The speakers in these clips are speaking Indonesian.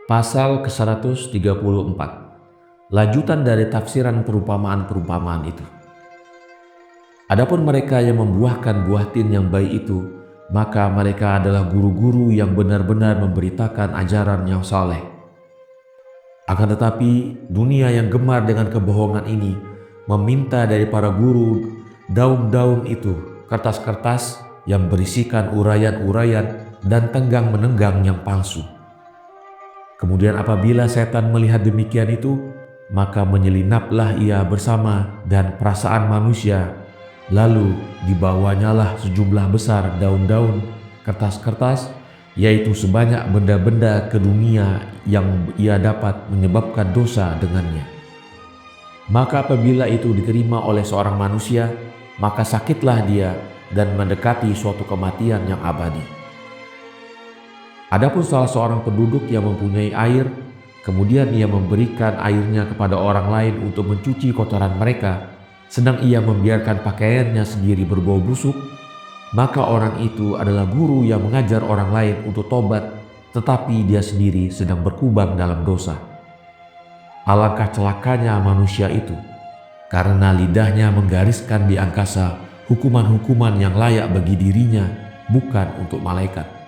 Pasal ke-134. Lanjutan dari tafsiran perumpamaan-perumpamaan itu. Adapun mereka yang membuahkan buah tin yang baik itu, maka mereka adalah guru-guru yang benar-benar memberitakan ajaran yang saleh. Akan tetapi, dunia yang gemar dengan kebohongan ini meminta dari para guru daun-daun itu, kertas-kertas yang berisikan uraian-uraian dan tenggang-menenggang yang palsu. Kemudian apabila setan melihat demikian itu, maka menyelinaplah ia bersama dan perasaan manusia, lalu dibawanyalah sejumlah besar daun-daun, kertas-kertas, yaitu sebanyak benda-benda ke dunia yang ia dapat menyebabkan dosa dengannya. Maka apabila itu diterima oleh seorang manusia, maka sakitlah dia dan mendekati suatu kematian yang abadi. Adapun salah seorang penduduk yang mempunyai air, kemudian ia memberikan airnya kepada orang lain untuk mencuci kotoran mereka, sedang ia membiarkan pakaiannya sendiri berbau busuk, maka orang itu adalah guru yang mengajar orang lain untuk tobat, tetapi dia sendiri sedang berkubang dalam dosa. Alangkah celakanya manusia itu, karena lidahnya menggariskan di angkasa hukuman-hukuman yang layak bagi dirinya, bukan untuk malaikat.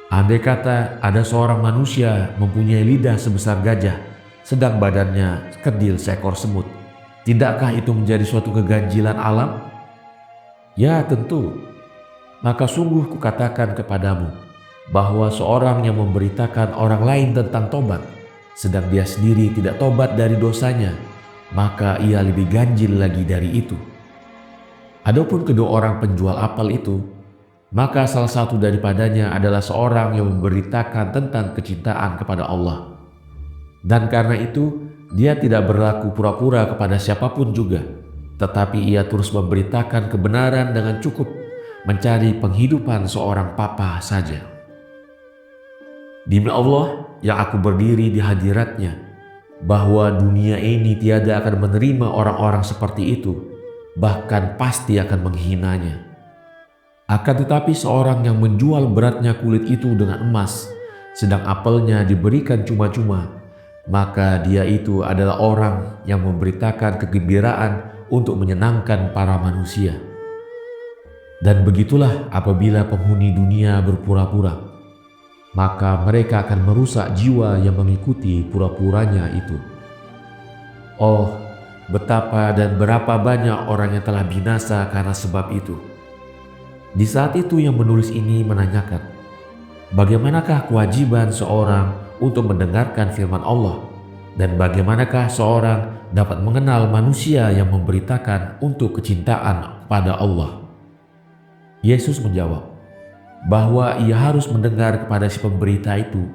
Andai kata ada seorang manusia mempunyai lidah sebesar gajah, sedang badannya kerdil seekor semut, tidakkah itu menjadi suatu keganjilan alam? Ya tentu. Maka sungguh kukatakan kepadamu, bahwa seorang yang memberitakan orang lain tentang tobat, sedang dia sendiri tidak tobat dari dosanya, maka ia lebih ganjil lagi dari itu. Adapun kedua orang penjual apel itu, maka salah satu daripadanya adalah seorang yang memberitakan tentang kecintaan kepada Allah. Dan karena itu, dia tidak berlaku pura-pura kepada siapapun juga, tetapi ia terus memberitakan kebenaran dengan cukup mencari penghidupan seorang papa saja. Demi Allah yang aku berdiri di hadiratnya, bahwa dunia ini tiada akan menerima orang-orang seperti itu, bahkan pasti akan menghinanya. Akan tetapi seorang yang menjual beratnya kulit itu dengan emas, sedang apelnya diberikan cuma-cuma, maka dia itu adalah orang yang memberitakan kegembiraan untuk menyenangkan para manusia. Dan begitulah apabila penghuni dunia berpura-pura, maka mereka akan merusak jiwa yang mengikuti pura-puranya itu. Oh, betapa dan berapa banyak orang yang telah binasa karena sebab itu. Di saat itu yang menulis ini menanyakan, bagaimanakah kewajiban seorang untuk mendengarkan firman Allah, dan bagaimanakah seorang dapat mengenal manusia yang memberitakan untuk kecintaan pada Allah? Yesus menjawab, bahwa ia harus mendengar kepada si pemberita itu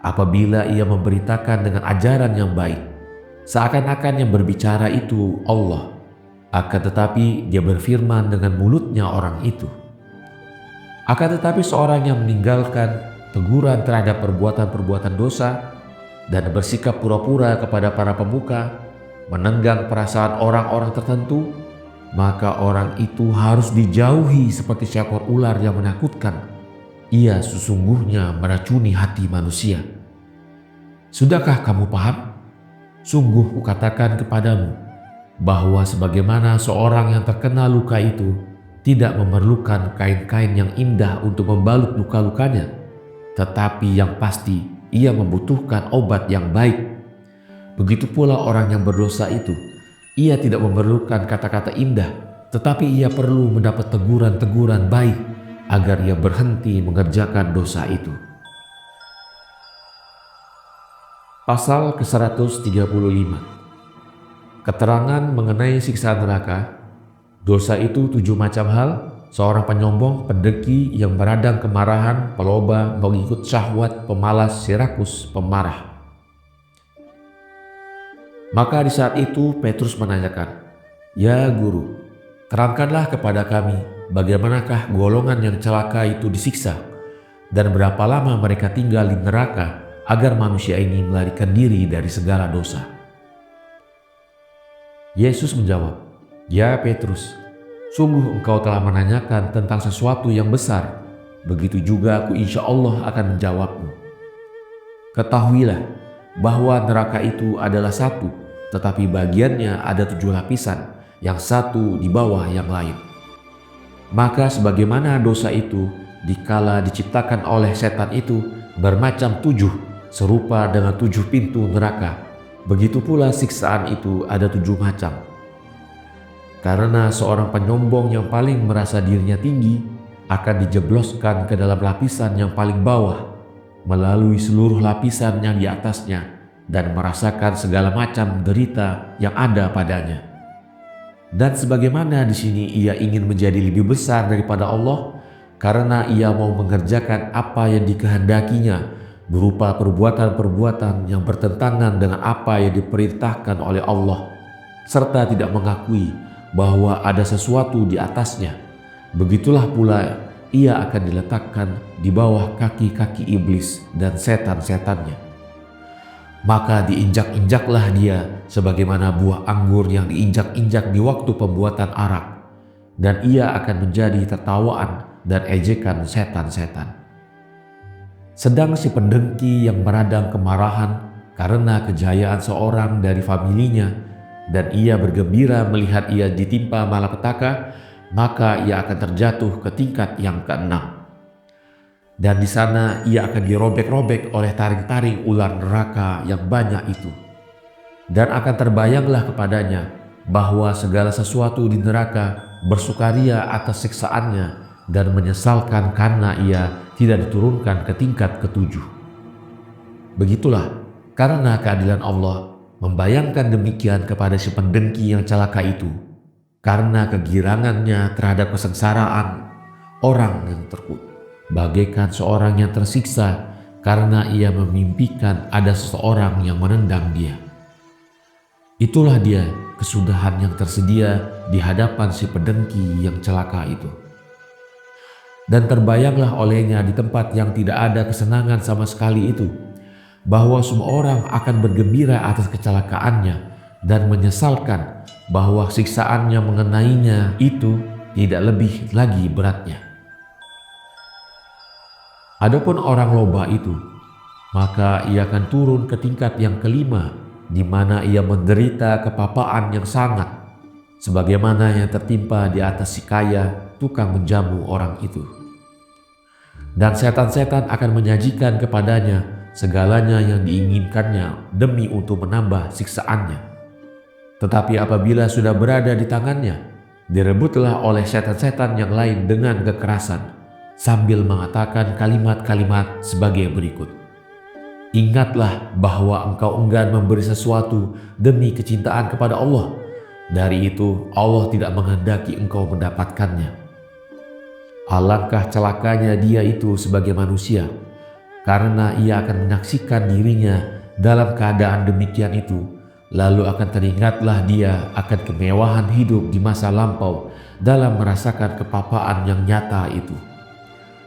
apabila ia memberitakan dengan ajaran yang baik, seakan-akan yang berbicara itu Allah, akan tetapi dia berfirman dengan mulutnya orang itu. Akan tetapi seorang yang meninggalkan teguran terhadap perbuatan-perbuatan dosa dan bersikap pura-pura kepada para pemuka, menenggang perasaan orang-orang tertentu, maka orang itu harus dijauhi seperti seekor ular yang menakutkan. Ia sesungguhnya meracuni hati manusia. Sudahkah kamu paham? Sungguh kukatakan kepadamu, bahwa sebagaimana seorang yang terkena luka itu tidak memerlukan kain-kain yang indah untuk membalut luka-lukanya, tetapi yang pasti ia membutuhkan obat yang baik. Begitu pula orang yang berdosa itu, ia tidak memerlukan kata-kata indah, tetapi ia perlu mendapat teguran-teguran baik agar ia berhenti mengerjakan dosa itu. Pasal ke-135. Keterangan mengenai siksa neraka. Dosa itu 7 macam hal: seorang penyombong, pendeki yang meradang kemarahan, peloba, mengikut syahwat, pemalas, sirakus, pemarah. Maka di saat itu Petrus menanyakan, "Ya Guru, terangkanlah kepada kami bagaimanakah golongan yang celaka itu disiksa, dan berapa lama mereka tinggal di neraka agar manusia ini melarikan diri dari segala dosa?" Yesus menjawab, "Ya Petrus, sungguh engkau telah menanyakan tentang sesuatu yang besar. Begitu juga aku insya Allah akan menjawabmu. Ketahuilah bahwa neraka itu adalah satu, tetapi bagiannya ada 7 lapisan, yang satu di bawah yang lain. Maka sebagaimana dosa itu dikala diciptakan oleh setan itu bermacam 7, serupa dengan 7 pintu neraka, begitu pula siksaan itu ada 7 macam. Karena seorang penyombong yang paling merasa dirinya tinggi akan dijebloskan ke dalam lapisan yang paling bawah, melalui seluruh lapisan yang di atasnya, dan merasakan segala macam derita yang ada padanya. Dan sebagaimana di sini ia ingin menjadi lebih besar daripada Allah, karena ia mau mengerjakan apa yang dikehendakinya, berupa perbuatan-perbuatan yang bertentangan dengan apa yang diperintahkan oleh Allah, serta tidak mengakui bahwa ada sesuatu di atasnya. Begitulah pula ia akan diletakkan di bawah kaki-kaki iblis dan setan-setannya. Maka diinjak-injaklah dia sebagaimana buah anggur yang diinjak-injak di waktu pembuatan arak, dan ia akan menjadi tertawaan dan ejekan setan-setan. Sedang si pendengki yang meradang kemarahan karena kejayaan seorang dari familinya, dan ia bergembira melihat ia ditimpa malapetaka, maka ia akan terjatuh ke tingkat yang ke-6. Dan di sana ia akan dirobek-robek oleh taring-taring ular neraka yang banyak itu. Dan akan terbayanglah kepadanya bahwa segala sesuatu di neraka bersukaria atas siksaannya dan menyesalkan karena ia tidak diturunkan ke tingkat ke-7. Begitulah karena keadilan Allah membayangkan demikian kepada si pendengki yang celaka itu, karena kegirangannya terhadap kesengsaraan orang yang terkutuk, bagaikan seorang yang tersiksa karena ia memimpikan ada seseorang yang menendang dia. Itulah dia kesudahan yang tersedia di hadapan si pendengki yang celaka itu. Dan terbayanglah olehnya di tempat yang tidak ada kesenangan sama sekali itu, bahwa semua orang akan bergembira atas kecelakaannya dan menyesalkan bahwa siksaannya mengenainya itu tidak lebih lagi beratnya. Adapun orang loba itu, maka ia akan turun ke tingkat yang ke-5, di mana ia menderita kepapaan yang sangat, sebagaimana yang tertimpa di atas si kaya tukang menjamu orang itu. Dan setan-setan akan menyajikan kepadanya segalanya yang diinginkannya demi untuk menambah siksaannya. Tetapi apabila sudah berada di tangannya, direbutlah oleh setan-setan yang lain dengan kekerasan, sambil mengatakan kalimat-kalimat sebagai berikut. Ingatlah bahwa engkau enggan memberi sesuatu demi kecintaan kepada Allah. Dari itu Allah tidak menghendaki engkau mendapatkannya. Alangkah celakanya dia itu sebagai manusia, karena ia akan menyaksikan dirinya dalam keadaan demikian itu. Lalu akan teringatlah dia akan kemewahan hidup di masa lampau dalam merasakan kepapaan yang nyata itu.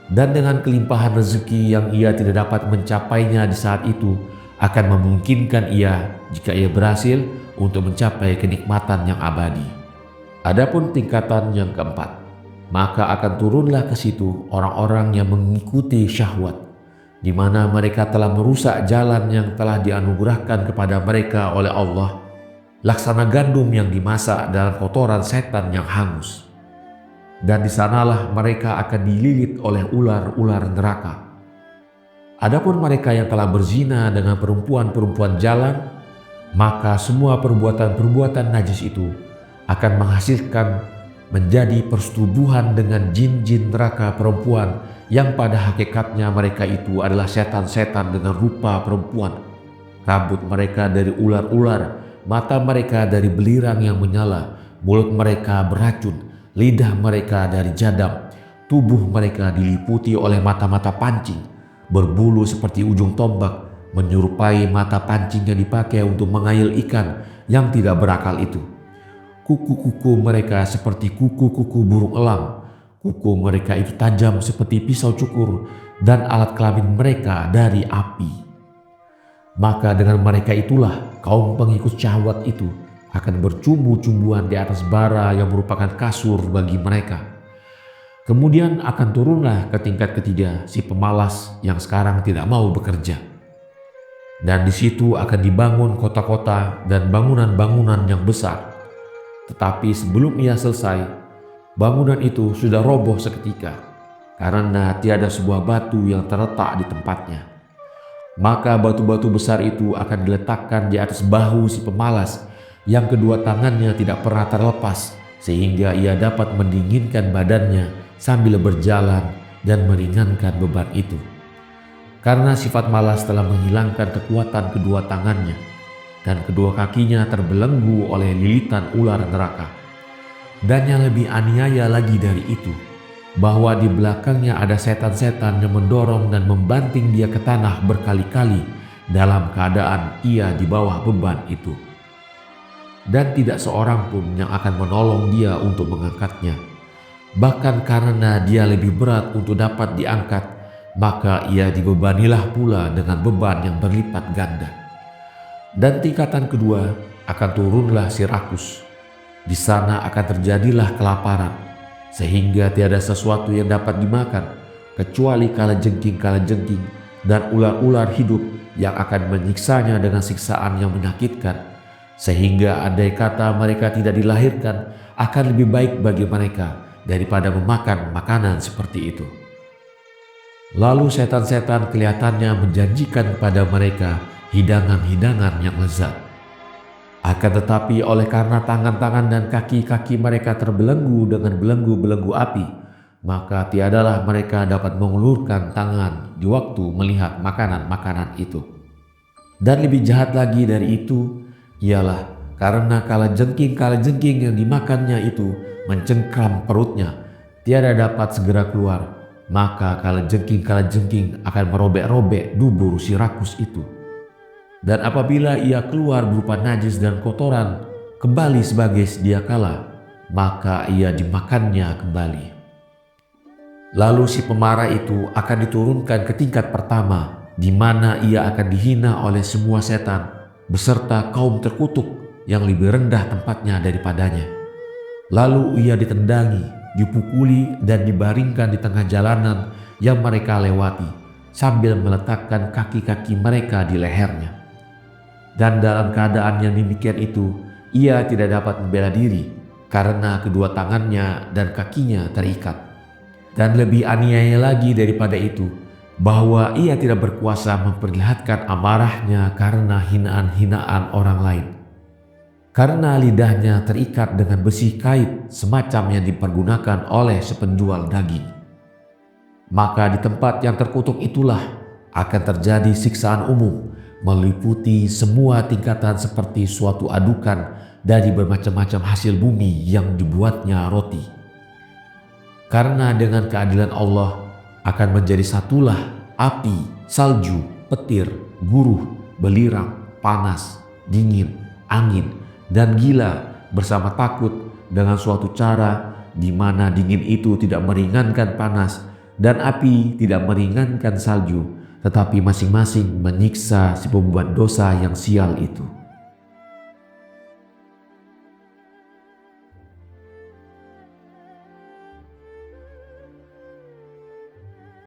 Dan dengan kelimpahan rezeki yang ia tidak dapat mencapainya di saat itu, akan memungkinkan ia jika ia berhasil untuk mencapai kenikmatan yang abadi. Adapun tingkatan yang keempat, maka akan turunlah ke situ orang-orang yang mengikuti syahwat, di mana mereka telah merusak jalan yang telah dianugerahkan kepada mereka oleh Allah, laksana gandum yang dimasak dalam kotoran setan yang hangus. Dan di sanalah mereka akan dililit oleh ular-ular neraka. Adapun mereka yang telah berzina dengan perempuan-perempuan jalan, maka semua perbuatan-perbuatan najis itu akan menghasilkan menjadi persetubuhan dengan jin-jin neraka perempuan yang pada hakikatnya mereka itu adalah setan-setan dengan rupa perempuan. Rambut mereka dari ular-ular, mata mereka dari belirang yang menyala, mulut mereka beracun, lidah mereka dari jadam, tubuh mereka diliputi oleh mata-mata pancing, berbulu seperti ujung tombak, menyerupai mata pancing yang dipakai untuk mengail ikan yang tidak berakal itu. Kuku-kuku mereka seperti kuku-kuku burung elang. Kuku mereka itu tajam seperti pisau cukur, dan alat kelamin mereka dari api. Maka dengan mereka itulah kaum pengikut syahwat itu akan bercumbu-cumbuan di atas bara yang merupakan kasur bagi mereka. Kemudian akan turunlah ke tingkat ketiga si pemalas yang sekarang tidak mau bekerja. dan di situ akan dibangun kota-kota dan bangunan-bangunan yang besar. Tetapi sebelum ia selesai, bangunan itu sudah roboh seketika, karena tiada sebuah batu yang terletak di tempatnya. Maka batu-batu besar itu akan diletakkan di atas bahu si pemalas yang kedua tangannya tidak pernah terlepas, sehingga ia dapat mendinginkan badannya sambil berjalan dan meringankan beban itu. Karena sifat malas telah menghilangkan kekuatan kedua tangannya, dan kedua kakinya terbelenggu oleh lilitan ular neraka. Dan yang lebih aniaya lagi dari itu, bahwa di belakangnya ada setan-setan yang mendorong dan membanting dia ke tanah berkali-kali dalam keadaan ia di bawah beban itu. Dan tidak seorang pun yang akan menolong dia untuk mengangkatnya. Bahkan karena dia lebih berat untuk dapat diangkat, maka ia dibebanilah pula dengan beban yang berlipat ganda. Dan tingkatan kedua akan turunlah si rakus. Di sana akan terjadilah kelaparan, sehingga tiada sesuatu yang dapat dimakan kecuali kalajengking-kalajengking dan ular-ular hidup yang akan menyiksanya dengan siksaan yang menyakitkan, sehingga andai kata mereka tidak dilahirkan, akan lebih baik bagi mereka daripada memakan makanan seperti itu. Lalu setan-setan kelihatannya menjanjikan kepada mereka hidangan-hidangan yang lezat. Akan tetapi oleh karena tangan-tangan dan kaki-kaki mereka terbelenggu dengan belenggu-belenggu api, maka tiadalah mereka dapat mengulurkan tangan di waktu melihat makanan-makanan itu. Dan lebih jahat lagi dari itu, ialah karena kalajengking-kalajengking yang dimakannya itu mencengkram perutnya, tiada dapat segera keluar, maka kalajengking-kalajengking akan merobek-robek dubur si rakus itu. Dan apabila ia keluar berupa najis dan kotoran kembali sebagai sedia kala, maka ia dimakannya kembali. Lalu si pemarah itu akan diturunkan ke tingkat pertama, di mana ia akan dihina oleh semua setan beserta kaum terkutuk yang lebih rendah tempatnya daripadanya. Lalu ia ditendangi, dipukuli dan dibaringkan di tengah jalanan yang mereka lewati, sambil meletakkan kaki-kaki mereka di lehernya. Dan dalam keadaan yang demikian itu, ia tidak dapat membela diri karena kedua tangannya dan kakinya terikat. Dan lebih aniaya lagi daripada itu, bahwa ia tidak berkuasa memperlihatkan amarahnya karena hinaan-hinaan orang lain. Karena lidahnya terikat dengan besi kait semacam yang dipergunakan oleh sepenjual daging. Maka di tempat yang terkutuk itulah akan terjadi siksaan umum, meliputi semua tingkatan seperti suatu adukan dari bermacam-macam hasil bumi yang dibuatnya roti. Karena dengan keadilan Allah akan menjadi satulah api, salju, petir, guruh, belirang, panas, dingin, angin, dan gila bersama takut dengan suatu cara di mana dingin itu tidak meringankan panas dan api tidak meringankan salju, tetapi masing-masing menyiksa si pembuat dosa yang sial itu.